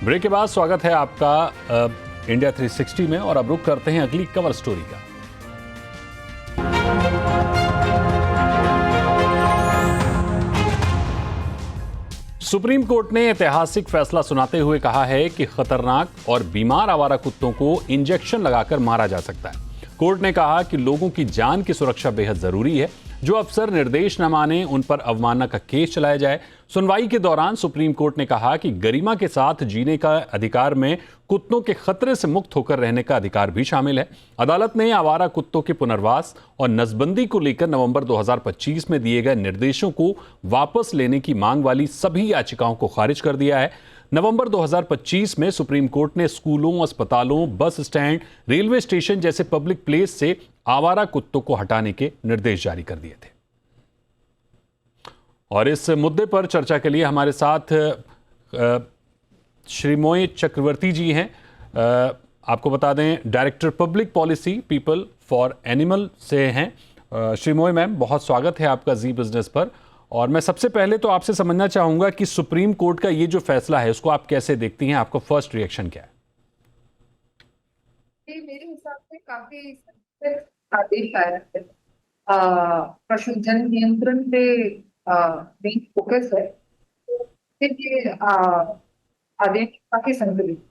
Break के बाद स्वागत है आपका इंडिया 360 में और अब रुक करते हैं अगली कवर स्टोरी का। सुप्रीम कोर्ट ने ऐतिहासिक फैसला सुनाते हुए कहा है कि खतरनाक और बीमार आवारा कुत्तों को इंजेक्शन लगाकर मारा जा सकता है। कोर्ट ने कहा कि लोगों की जान की सुरक्षा बेहद जरूरी है। जो अफसर निर्देश न माने उन पर अवमानना का केस चलाया जाए। सुनवाई के दौरान सुप्रीम कोर्ट ने कहा कि गरिमा के साथ जीने का अधिकार में कुत्तों के खतरे से मुक्त होकर रहने का अधिकार भी शामिल है। अदालत ने आवारा कुत्तों के पुनर्वास और नसबंदी को लेकर नवंबर 2025 में दिए गए निर्देशों को वापस लेने की मांग वाली सभी याचिकाओं को खारिज कर दिया है। नवंबर 2025 में सुप्रीम कोर्ट ने स्कूलों, अस्पतालों, बस स्टैंड, रेलवे स्टेशन जैसे पब्लिक प्लेस से आवारा कुत्तों को हटाने के निर्देश जारी कर दिए थे। और इस मुद्दे पर चर्चा के लिए हमारे साथ श्रीमोय चक्रवर्ती जी हैं। आपको बता दें, director public policy people for animal से हैं। श्रीमोय मैम, बहुत स्वागत है आपका जी बिजनेस पर। और मैं सबसे पहले तो आपसे समझना चाहूंगा कि सुप्रीम कोर्ट का ये जो फैसला है उसको आप कैसे देखती हैं, आपका फर्स्ट रिएक्शन क्या है? मेरे हिसाब से काफी आदेश आया है। पशुधन नियंत्रण पे मेन फोकस है। ये आदेश काफी संतुलित।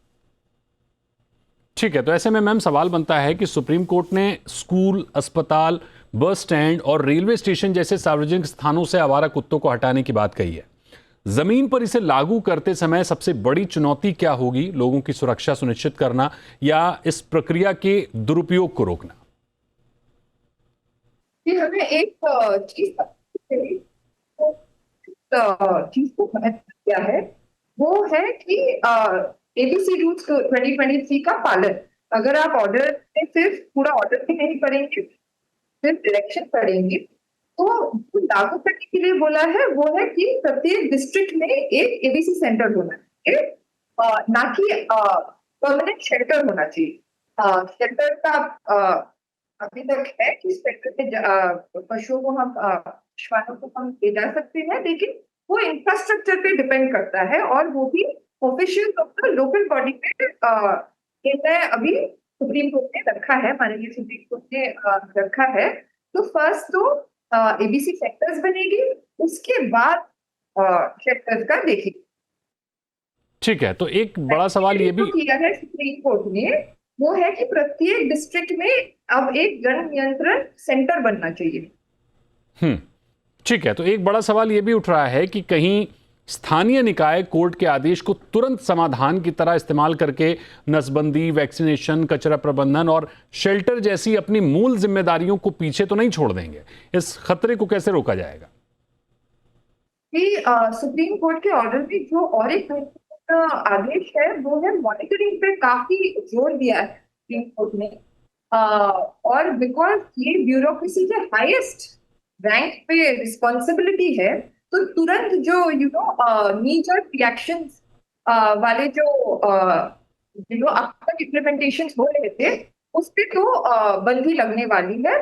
ठीक है, तो ऐसे में मैम सवाल बनता है कि सुप्रीम कोर्ट ने स्कूल, अस्पताल, बस स्टैंड और रेलवे स्टेशन जैसे सार्वजनिक स्थानों से आवारा कुत्तों को हटाने की बात कही है। जमीन पर इसे लागू करते समय सबसे बड़ी चुनौती क्या होगी? लोगों की सुरक्षा सुनिश्चित करना या इस प्रक्रिया के दुरुपयोग को रोकना? हमें एक चीज को क्या है, वो है कि एबीसी रूल्स 2023 का पालन। अगर आप ऑर्डर में सिर्फ पूरा ऑर्डर भी नहीं पढ़ेंगे, सिर्फ डायरेक्शन पढ़ेंगे, तो लागू करने के लिए बोला है वो है कि प्रत्येक डिस्ट्रिक्ट में एक एबीसी सेंटर होना चाहिए, ना कि परमानेंट शेल्टर होना चाहिए। शेल्टर का अभी तक है कि शेल्टर में पशुओं को हम श्वानों को हम ले जा सकते हैं, लेकिन वो इंफ्रास्ट्रक्चर पे डिपेंड करता है और वो भी ऑफिशियल लोकल बॉडी पे निर्णय अभी सुप्रीम कोर्ट ने रखा है, माननीय सुप्रीम कोर्ट ने रखा है। तो फर्स्ट तो एबीसी सेक्टर्स बनेगी, उसके बाद सेक्टर्स का देखेंगे। ठीक है, तो एक बड़ा सवाल ये भी किया है सुप्रीम कोर्ट ने, वो है कि प्रत्येक डिस्ट्रिक्ट में अब एक गण नियंत्रण सेंटर बनना चाहिए। ठीक है, तो एक बड़ा सवाल ये भी उठ रहा है कि कहीं स्थानीय निकाय कोर्ट के आदेश को तुरंत समाधान की तरह इस्तेमाल करके नसबंदी, वैक्सीनेशन, कचरा प्रबंधन और शेल्टर जैसी अपनी मूल जिम्मेदारियों को पीछे तो नहीं छोड़ देंगे। इस खतरे को कैसे रोका जाएगा? सुप्रीम कोर्ट के ऑर्डर में जो और एक आदेश है वो है मॉनिटरिंग पे काफी जोर दिया है सुप्रीम कोर्ट ने। और बिकॉज ये ब्यूरोक्रेसी के हाईएस्ट रैंक पे रिस्पॉन्सिबिलिटी है, तो तुरंत जो नीजर रिएक्शंस वाले जो अब तक इम्प्लीमेंटेशन हो रहे थे उस पे तो बंदी लगने वाली है।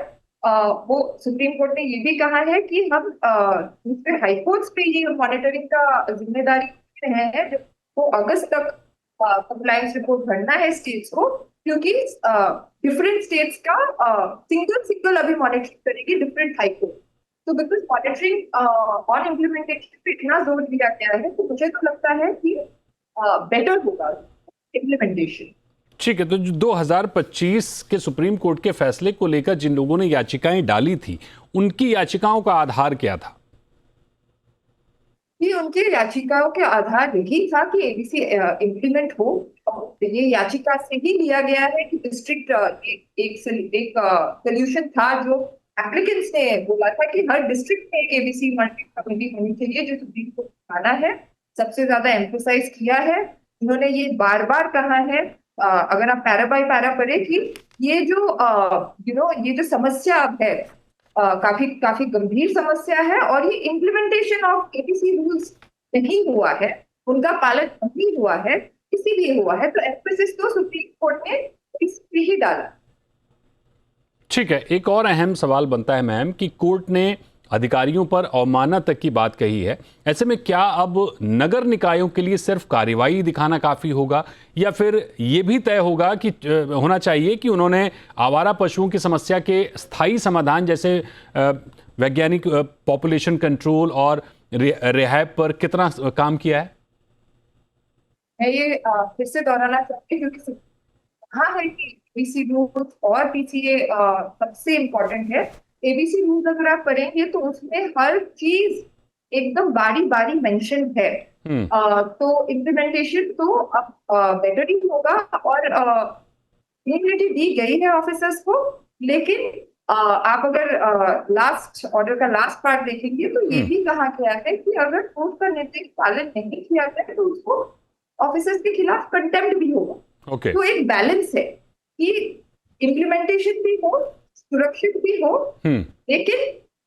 वो सुप्रीम कोर्ट ने ये भी कहा है कि हम दूसरे हाई कोर्ट्स पे ये मॉनिटरिंग का जिम्मेदारी है, जो वो अगस्त तक कंप्लायंस रिपोर्ट भरना है स्टेट्स को, क्योंकि डिफरेंट स्टेट्स का सिंगल अभी मॉनिटरिंग करेगी डिफरेंट हाई कोर्ट। तो बिकॉज मॉनिटरिंग और इम्प्लीमेंटेशन पे इतना जोर दिया गया है, तो मुझे तो लगता है कि बेटर होगा इम्प्लीमेंटेशन। ठीक है, तो 2025 के सुप्रीम कोर्ट के फैसले को लेकर जिन लोगों ने याचिकाएं डाली थी, उनकी याचिकाओं का आधार क्या था? कि उनके याचिकाओं के आधार यही था कि एबीसी इम्प्लीमेंट हो। ये याचिका से ही लिया गया है कि डिस्ट्रिक्ट एक सोल्यूशन था जो एप्लीकेंट्स ने बोला था कि हर डिस्ट्रिक्ट में एक एबीसी मॉनिटरिंग कमेटी होनी चाहिए, जो सुप्रीम कोर्ट आना है, सबसे ज्यादा एम्फोसाइज किया है। उन्होंने ये बार बार कहा है, अगर आप पैरा बाय पैरा पढ़े, कि ये जो ये जो समस्या अब है काफी गंभीर समस्या है और ये इम्प्लीमेंटेशन ऑफ एबीसी रूल्स नहीं हुआ है, उनका पालन नहीं हुआ है, इसीलिए हुआ है। तो एम्फेसिस तो सुप्रीम कोर्ट ने इस पे ही डाला। ठीक है, एक और अहम सवाल बनता है मैम कि कोर्ट ने अधिकारियों पर अवमानना तक की बात कही है। ऐसे में क्या अब नगर निकायों के लिए सिर्फ कार्रवाई दिखाना काफी होगा, या फिर ये भी तय होगा कि होना चाहिए कि उन्होंने आवारा पशुओं की समस्या के स्थायी समाधान जैसे वैज्ञानिक पॉपुलेशन कंट्रोल और रिहैब पर कितना काम किया है? मैं ये फिर से दोहराना चाहती हूँ क्योंकि हाँ है कि एबीसी रूल्स और पीसीए सबसे इम्पोर्टेंट है। एबीसी रूल्स अगर आप पढ़ेंगे तो उसमें हर चीज एकदम बारी बारी मेंशन है। तो इम्प्लीमेंटेशन तो अब बेटर ही होगा और इम्यूनिटी दी गई है ऑफिसर्स को। लेकिन आप अगर लास्ट ऑर्डर का लास्ट पार्ट देखेंगे तो ये भी कहा गया है कि अगर कोर्ट का निर्देश पालन नहीं किया जाए तो उसको ऑफिसर्स के खिलाफ कंटेम्प्ट भी होगा। तो एक बैलेंस है कि इम्प्लीमेंटेशन भी हो, सुरक्षित भी हो, लेकिन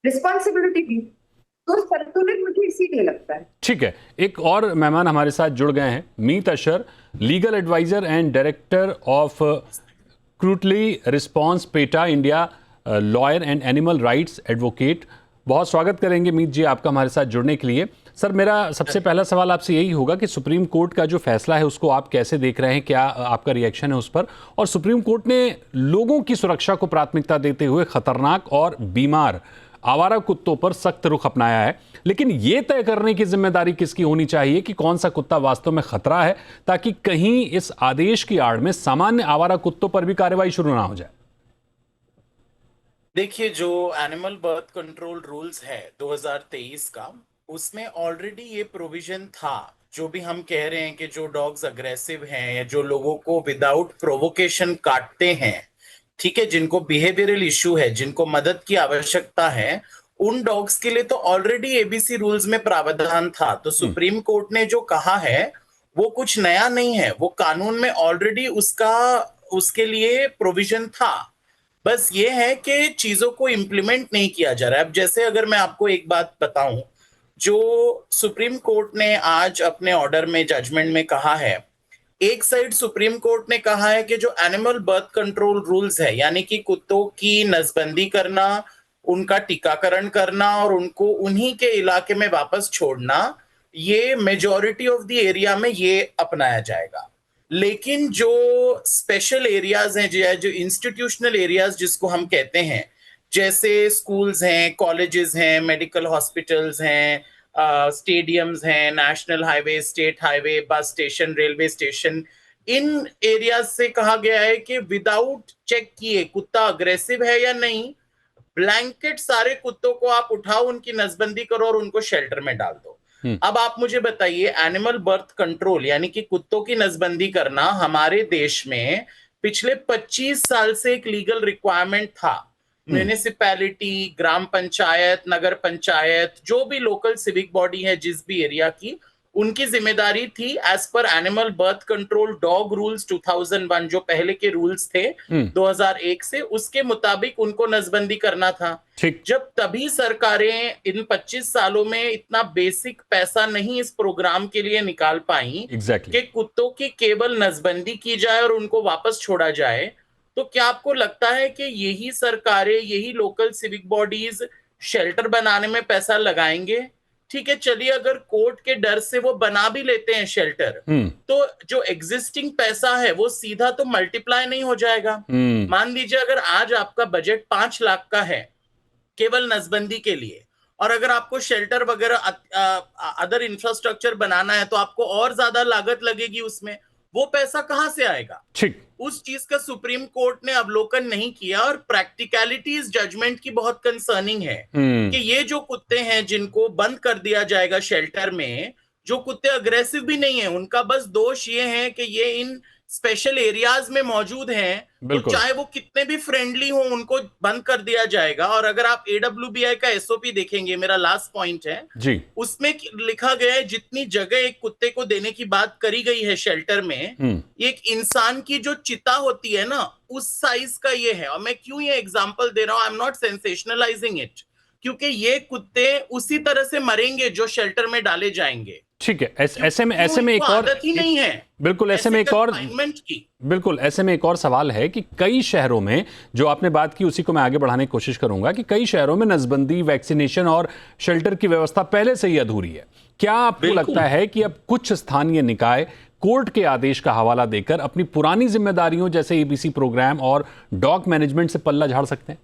रिस्पॉन्सिबिलिटी भी, तो संतुलित मुझे इसीलिए लगता है। ठीक है, एक और मेहमान हमारे साथ जुड़ गए हैं, Meet Ashar, legal advisor and director of cruelty response PETA India, lawyer and animal rights advocate. बहुत स्वागत करेंगे मीत जी आपका हमारे साथ जुड़ने के लिए। सर, मेरा सबसे पहला सवाल आपसे यही होगा कि सुप्रीम कोर्ट का जो फैसला है उसको आप कैसे देख रहे हैं, क्या आपका रिएक्शन है उस पर? और सुप्रीम कोर्ट ने लोगों की सुरक्षा को प्राथमिकता देते हुए खतरनाक और बीमार आवारा कुत्तों पर सख्त रुख अपनाया है, लेकिन ये तय करने की जिम्मेदारी किसकी होनी चाहिए कि कौन सा कुत्ता वास्तव में खतरा है, ताकि कहीं इस आदेश की आड़ में सामान्य आवारा कुत्तों पर भी कार्रवाई शुरू ना हो जाए? देखिए, जो एनिमल बर्थ कंट्रोल रूल्स है 2023 का, उसमें ऑलरेडी ये प्रोविजन था। जो भी हम कह रहे हैं कि जो डॉग्स अग्रेसिव हैं या जो लोगों को विदाउट प्रोवोकेशन काटते हैं, ठीक है, जिनको बिहेवियरल इश्यू है, जिनको मदद की आवश्यकता है, उन डॉग्स के लिए तो ऑलरेडी एबीसी रूल्स में प्रावधान था। तो सुप्रीम कोर्ट ने जो कहा है वो कुछ नया नहीं है, वो कानून में ऑलरेडी उसके लिए प्रोविजन था। बस ये है कि चीजों को इंप्लीमेंट नहीं किया जा रहा है। अब जैसे अगर मैं आपको एक बात बताऊं, जो सुप्रीम कोर्ट ने आज अपने ऑर्डर में, जजमेंट में कहा है, एक साइड सुप्रीम कोर्ट ने कहा है कि जो एनिमल बर्थ कंट्रोल रूल्स है, यानी कि कुत्तों की नसबंदी करना, उनका टीकाकरण करना और उनको उन्हीं के इलाके में वापस छोड़ना, ये मेजॉरिटी ऑफ द एरिया में ये अपनाया जाएगा। लेकिन जो स्पेशल एरियाज हैं, जो इंस्टीट्यूशनल एरियाज जिसको हम कहते हैं, जैसे स्कूल्स हैं, कॉलेजेस हैं, मेडिकल हॉस्पिटल्स हैं, स्टेडियम्स हैं, national highway, state highway, bus station, railway station, इन एरियाज से कहा गया है कि विदाउट चेक किए कुत्ता अग्रेसिव है या नहीं, ब्लैंकेट सारे कुत्तों को आप उठाओ, उनकी नसबंदी करो और उनको शेल्टर में डाल दो। अब आप मुझे बताइए, एनिमल बर्थ कंट्रोल यानी कि कुत्तों की नसबंदी करना हमारे देश में पिछले 25 साल से एक लीगल रिक्वायरमेंट था। म्यूनिसिपैलिटी, ग्राम पंचायत, नगर पंचायत, जो भी लोकल सिविक बॉडी है जिस भी एरिया की, उनकी जिम्मेदारी थी as per animal birth control dog rules 2001, जो पहले के रूल्स थे 2001 से, उसके मुताबिक उनको नसबंदी करना था। जब तभी सरकारें इन 25 सालों में इतना बेसिक पैसा नहीं इस प्रोग्राम के लिए निकाल पाई कि कुत्तों की केवल नसबंदी की जाए और उनको वापस छोड़ा जाए, तो क्या आपको लगता है कि यही सरकारें, यही लोकल सिविक बॉडीज शेल्टर बनाने में पैसा लगाएंगे? ठीक है, चलिए अगर कोर्ट के डर से वो बना भी लेते हैं शेल्टर, तो जो एग्जिस्टिंग पैसा है वो सीधा तो मल्टीप्लाई नहीं हो जाएगा। मान लीजिए अगर आज आपका बजट 5 लाख का है केवल नसबंदी के लिए, और अगर आपको शेल्टर वगैरह अदर इंफ्रास्ट्रक्चर बनाना है तो आपको और ज्यादा लागत लगेगी उसमें, वो पैसा कहां से आएगा? ठीक, उस चीज का सुप्रीम कोर्ट ने अवलोकन नहीं किया और प्रैक्टिकलिटी इस जजमेंट की बहुत कंसर्निंग है कि ये जो कुत्ते हैं जिनको बंद कर दिया जाएगा शेल्टर में, जो कुत्ते अग्रेसिव भी नहीं है, उनका बस दोष ये है कि ये इन स्पेशल एरियाज में मौजूद हैं, तो चाहे वो कितने भी फ्रेंडली हो, उनको बंद कर दिया जाएगा। और अगर आप AWBI का SOP देखेंगे, मेरा लास्ट पॉइंट है जी, उसमें लिखा गया है जितनी जगह एक कुत्ते को देने की बात करी गई है शेल्टर में, एक इंसान की जो चिता होती है ना, उस साइज का ये है। और मैं क्यों ये एग्जांपल दे रहा हूं, I am not sensationalising it, क्योंकि ये कुत्ते उसी तरह से मरेंगे जो शेल्टर में डाले जाएंगे। ठीक है, ऐसे में एक और आदत ही नहीं है बिल्कुल ऐसे में एक और confinement की। बिल्कुल ऐसे में एक और सवाल है कि कई शहरों में, जो आपने बात की उसी को मैं आगे बढ़ाने की कोशिश करूंगा, कि कई शहरों में नसबंदी, वैक्सीनेशन और शेल्टर की व्यवस्था पहले से ही अधूरी है। क्या आपको लगता है कि अब कुछ स्थानीय निकाय कोर्ट के आदेश का हवाला देकर अपनी पुरानी जिम्मेदारियों जैसे एबीसी प्रोग्राम और डॉग मैनेजमेंट से पल्ला झाड़ सकते हैं?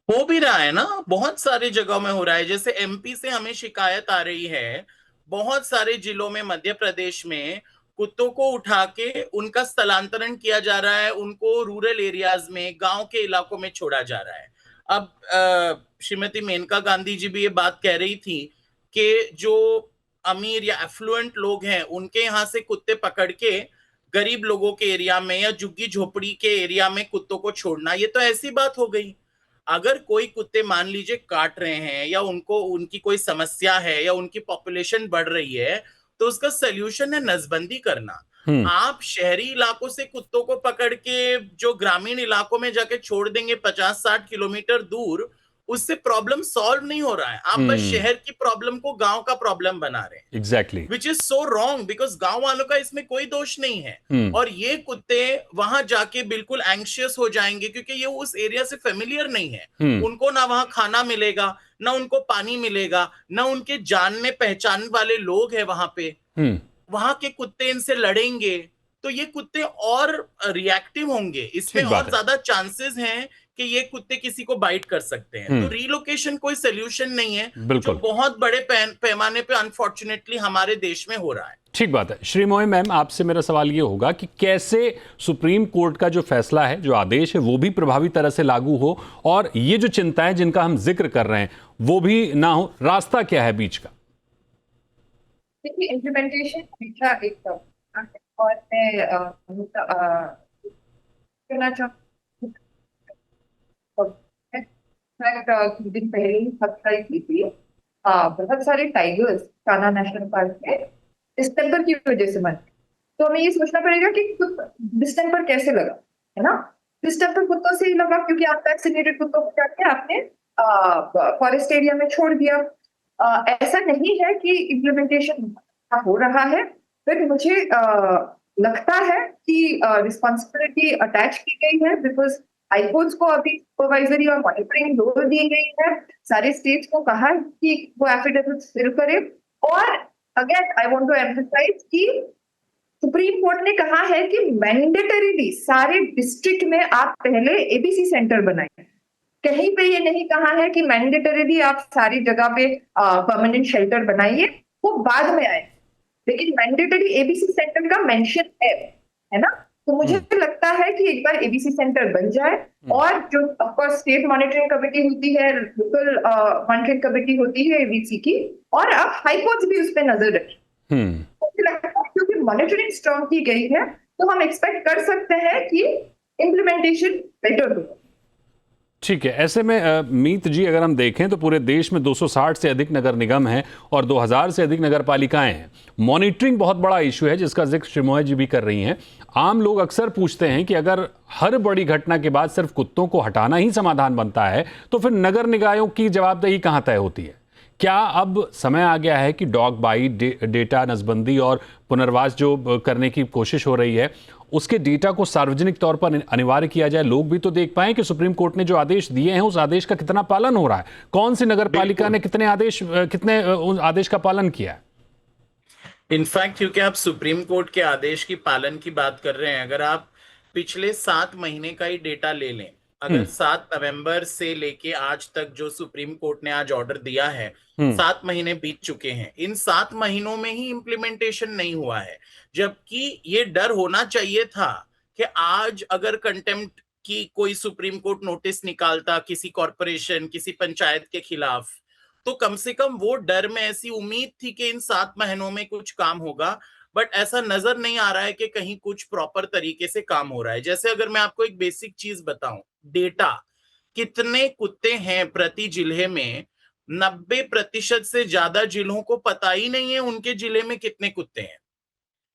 हो भी रहा है ना, बहुत सारी जगहों में हो रहा है। जैसे एमपी से हमें शिकायत आ रही है, बहुत सारे जिलों में मध्य प्रदेश में कुत्तों को उठा के उनका स्थलांतरण किया जा रहा है, उनको रूरल एरियाज में, गांव के इलाकों में छोड़ा जा रहा है। अब श्रीमती मेनका गांधी जी भी ये बात कह रही थी कि जो अमीर या एफ्लुएंट लोग हैं उनके यहाँ से कुत्ते पकड़ के गरीब लोगों के एरिया में या झुग्गी झोपड़ी के एरिया में कुत्तों को छोड़ना, ये तो ऐसी बात हो गई। अगर कोई कुत्ते मान लीजिए काट रहे हैं या उनको उनकी कोई समस्या है या उनकी पॉपुलेशन बढ़ रही है, तो उसका सोल्यूशन है नसबंदी करना। आप शहरी इलाकों से कुत्तों को पकड़ के जो ग्रामीण इलाकों में जाके छोड़ देंगे 50-60 किलोमीटर दूर, उससे प्रॉब्लम सॉल्व नहीं हो रहा है। आप बस शहर की प्रॉब्लम को गांव का प्रॉब्लम बना रहे हैं। Exactly, which is so wrong, because गांव वालों का इसमें कोई दोष नहीं है। और ये कुत्ते वहां जाके बिल्कुल एंग्शियस हो जाएंगे क्योंकि ये उस एरिया से फेमिलियर नहीं है। उनको ना वहां खाना मिलेगा, ना उनको पानी मिलेगा, ना उनके जानने पहचानने वाले लोग हैं वहां पे। वहां के कुत्ते इनसे लड़ेंगे तो ये कुत्ते और रिएक्टिव होंगे, इसमें और ज्यादा चांसेस हैं कि ये कुत्ते किसी को बाइट कर सकते हैं। तो रीलोकेशन कोई सोल्यूशन नहीं है, जो बहुत बड़े पैमाने पे अनफॉर्चुनेटली हमारे देश में हो रहा है। ठीक बात है। श्रीमोही मैम, आपसे मेरा सवाल ये होगा कि कैसे सुप्रीम कोर्ट का जो फैसला है, जो आदेश है, वो भी प्रभावी तरह से लागू हो और ये जो चिंताएं जिनका हम जिक्र कर रहे हैं वो भी ना हो, रास्ता क्या है बीच का? देखिए, इम्प्लीमेंटेशन हमेशा एक और मैं कहना चाहूँ कुछ दिन पहले ही खबर की थी, बहुत सारे टाइगर्स कान्हा नेशनल पार्क में डिस्टेम्पर की वजह से मर गए। तो हमें ये सोचना पड़ेगा कि डिस्टेम्पर कैसे लगा, है ना? डिस्टेम्पर कुत्तों से ही लगा क्योंकि आप वैक्सीनेटेड कुत्तों को जाके आपने फॉरेस्ट एरिया में छोड़ दिया। ऐसा नहीं है कि इम्प्लीमेंटेशन हो रहा है, फिर मुझे लगता है कि रिस्पॉन्सिबिलिटी अटैच की गई है, बिकॉज हाईकोर्ट्स को अभी सुपरवाइजरी और मॉनिटरिंग रोल दी गई है। सारे स्टेट्स को कहा है कि वो एफिडेविट फिल करे। और again I want to emphasise कि सुप्रीम कोर्ट ने कहा है कि मैंडेटरीली सारे डिस्ट्रिक्ट में आप पहले एबीसी सेंटर बनाएं। कहीं पे ये नहीं कहा है कि मैंडेटरीली आप सारी जगह पे परमानेंट शेल्टर बनाइए, वो बाद में आए, लेकिन मैंडेटरी एबीसी सेंटर का मेंशन है ना? तो मुझे लगता है कि एक बार एबीसी सेंटर बन जाए और जो ऑफकोर्स स्टेट मॉनिटरिंग कमेटी होती है, लोकल मॉनिटरिंग कमेटी होती है एबीसी की, और अब हाई कोर्ट भी उस पर नजर रखें। मुझे लगता है क्योंकि मॉनिटरिंग स्ट्रॉन्ग की गई है तो हम एक्सपेक्ट कर सकते हैं कि इम्प्लीमेंटेशन बेटर हो। ठीक है। ऐसे में मीत जी, अगर हम देखें तो पूरे देश में 260 से अधिक नगर निगम हैं और 2000 से अधिक नगर पालिकाएं हैं। मॉनिटरिंग बहुत बड़ा इशू है जिसका जिक्र श्रीमोही जी भी कर रही हैं। आम लोग अक्सर पूछते हैं कि अगर हर बड़ी घटना के बाद सिर्फ कुत्तों को हटाना ही समाधान बनता है तो फिर नगर निकायों की जवाबदेही कहां तय होती है? क्या अब समय आ गया है कि डॉग बाइट, डेटा नसबंदी और पुनर्वास जो करने की कोशिश हो रही है उसके डेटा को सार्वजनिक तौर पर अनिवार्य किया जाए? लोग भी तो देख पाएं कि सुप्रीम कोर्ट ने जो आदेश दिए हैं उस आदेश का कितना पालन हो रहा है, कौन सी नगर पालिका ने कितने आदेश का पालन किया है। इनफैक्ट क्योंकि आप सुप्रीम कोर्ट के आदेश की पालन की बात कर रहे हैं, अगर आप पिछले 7 महीने का ही डेटा ले लें, अगर 7 नवंबर से लेके आज तक जो सुप्रीम कोर्ट ने आज ऑर्डर दिया है, 7 महीने बीत चुके हैं। इन 7 महीनों में ही इम्प्लीमेंटेशन नहीं हुआ है, जबकि ये डर होना चाहिए था कि आज अगर कंटेम्प्ट की कोई सुप्रीम कोर्ट नोटिस निकालता किसी कॉरपोरेशन, किसी पंचायत के खिलाफ, तो कम से कम वो डर में ऐसी उम्मीद थी कि इन 7 महीनों में कुछ काम होगा। बट ऐसा नजर नहीं आ रहा है कि कहीं कुछ प्रॉपर तरीके से काम हो रहा है। जैसे अगर मैं आपको एक बेसिक चीज बताऊं, डेटा कितने कुत्ते हैं प्रति जिले में, 90% से ज्यादा जिलों को पता ही नहीं है उनके जिले में कितने कुत्ते हैं,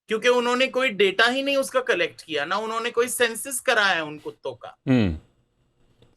क्योंकि उन्होंने कोई डेटा ही नहीं उसका कलेक्ट किया, ना उन्होंने कोई सेंसस कराया उन कुत्तों का।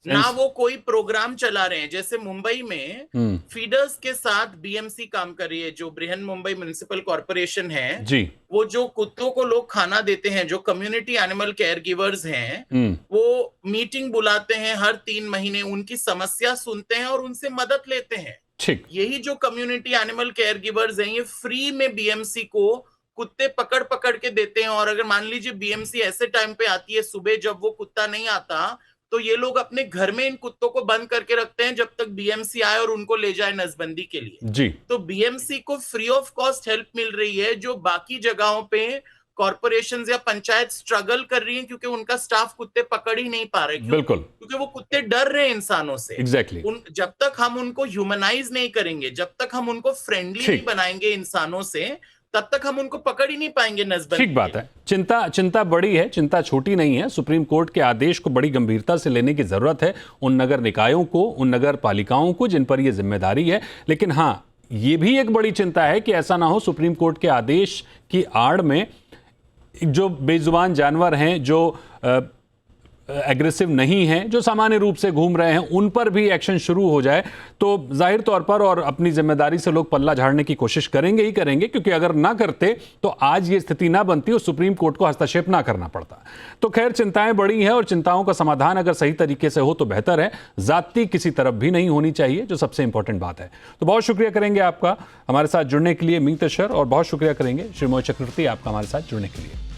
ना वो कोई प्रोग्राम चला रहे हैं। जैसे मुंबई में फीडर्स के साथ बीएमसी काम कर रही है, जो बृहन मुंबई म्युनिसिपल कॉर्पोरेशन है जी। वो जो कुत्तों को लोग खाना देते हैं, जो कम्युनिटी एनिमल केयर गिवर्स हैं, वो मीटिंग बुलाते हैं हर 3 महीने, उनकी समस्या सुनते हैं और उनसे मदद लेते हैं। ठीक। यही जो कम्युनिटी एनिमल केयर गिवर्स हैं, ये फ्री में बीएमसी को कुत्ते पकड़ पकड़ के देते हैं। और अगर मान लीजिए बीएमसी ऐसे टाइम पे आती है सुबह जब वो कुत्ता नहीं आता, तो ये लोग अपने घर में इन कुत्तों को बंद करके रखते हैं जब तक बीएमसी आए और उनको ले जाए नसबंदी के लिए। जी। तो बीएमसी को फ्री ऑफ कॉस्ट हेल्प मिल रही है, जो बाकी जगहों पे कॉर्पोरेशंस या पंचायत स्ट्रगल कर रही हैं क्योंकि उनका स्टाफ कुत्ते पकड़ ही नहीं पा रहे। बिल्कुल। क्योंकि वो कुत्ते डर रहे हैं इंसानों से। एग्जैक्टली। जब तक हम उनको ह्यूमनाइज नहीं करेंगे, जब तक हम उनको फ्रेंडली नहीं बनाएंगे इंसानों से, तब तक हम उनको पकड़ ही नहीं पाएंगे नसबंदी। ठीक बात है। चिंता बड़ी है, चिंता छोटी नहीं है। सुप्रीम कोर्ट के आदेश को बड़ी गंभीरता से लेने की जरूरत है उन नगर निकायों को, उन नगर पालिकाओं को जिन पर यह जिम्मेदारी है। लेकिन हाँ, ये भी एक बड़ी चिंता है कि ऐसा ना हो सुप्रीम कोर्ट के आदेश की आड़ में जो बेजुबान जानवर हैं, जो एग्रेसिव नहीं हैं, जो सामान्य रूप से घूम रहे हैं, उन पर भी एक्शन शुरू हो जाए तो जाहिर तौर पर और अपनी जिम्मेदारी से लोग पल्ला झाड़ने की कोशिश करेंगे ही करेंगे, क्योंकि अगर ना करते तो आज ये स्थिति ना बनती और सुप्रीम कोर्ट को हस्तक्षेप ना करना पड़ता। तो खैर, चिंताएं बड़ी हैं और चिंताओं का समाधान अगर सही तरीके से हो तो बेहतर है। जाति किसी तरफ भी नहीं होनी चाहिए, जो सबसे इंपॉर्टेंट बात है। तो बहुत शुक्रिया करेंगे आपका हमारे साथ जुड़ने के लिए मीत अशर, और बहुत शुक्रिया करेंगे श्री मोहित चक्रवर्ती आपका हमारे साथ जुड़ने के लिए।